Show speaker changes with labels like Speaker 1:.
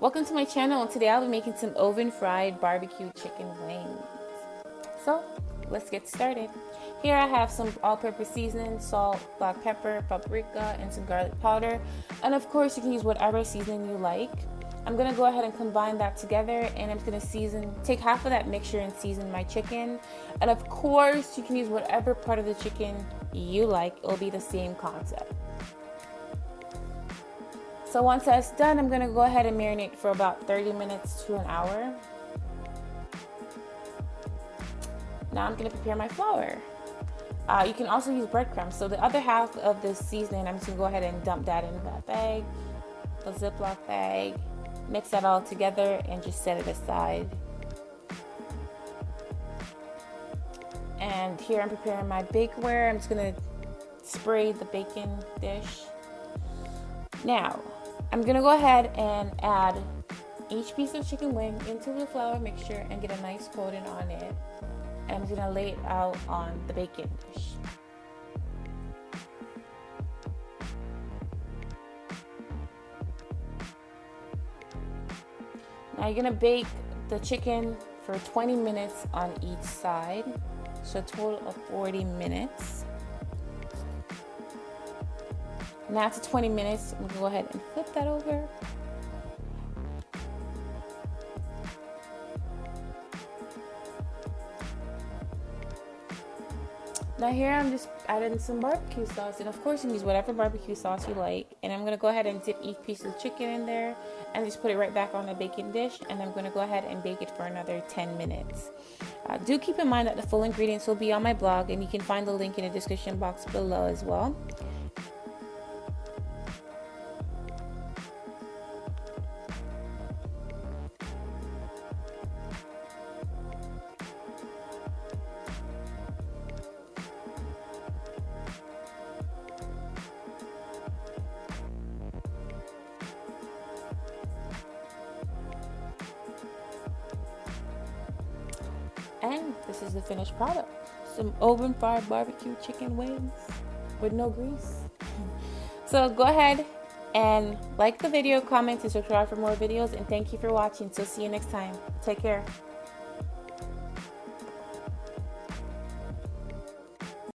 Speaker 1: Welcome to my channel, and today I'll be making some oven fried barbecue chicken wings. So let's get started. Here I have some all-purpose seasoning, salt, black pepper, paprika, and some garlic powder. And of course you can use whatever seasoning you like. I'm gonna go ahead and combine that together, and I'm gonna take half of that mixture and season my chicken. And of course you can use whatever part of the chicken you like. It'll be the same concept. So once that's done, I'm gonna go ahead and marinate for about 30 minutes to an hour. Now I'm gonna prepare my flour. You can also use breadcrumbs. So the other half of the seasoning, I'm just gonna go ahead and dump that into that bag, the Ziploc bag, mix that all together and just set it aside. And here I'm preparing my bakeware. I'm just gonna spray the baking dish. Now, I'm gonna go ahead and add each piece of chicken wing into the flour mixture and get a nice coating on it. And I'm gonna lay it out on the baking dish. Now you're gonna bake the chicken for 20 minutes on each side, so a total of 40 minutes. Now after 20 minutes, I'm gonna go ahead and flip that over. Now here I'm just adding some barbecue sauce, and of course you can use whatever barbecue sauce you like. And I'm gonna go ahead and dip each piece of chicken in there and just put it right back on the baking dish, and I'm gonna go ahead and bake it for another 10 minutes. Do keep in mind that the full ingredients will be on my blog, and you can find the link in the description box below as well. And this is the finished product. Some oven fried barbecue chicken wings with no grease. So go ahead and like the video, comment, and subscribe for more videos. And thank you for watching. So see you next time. Take care.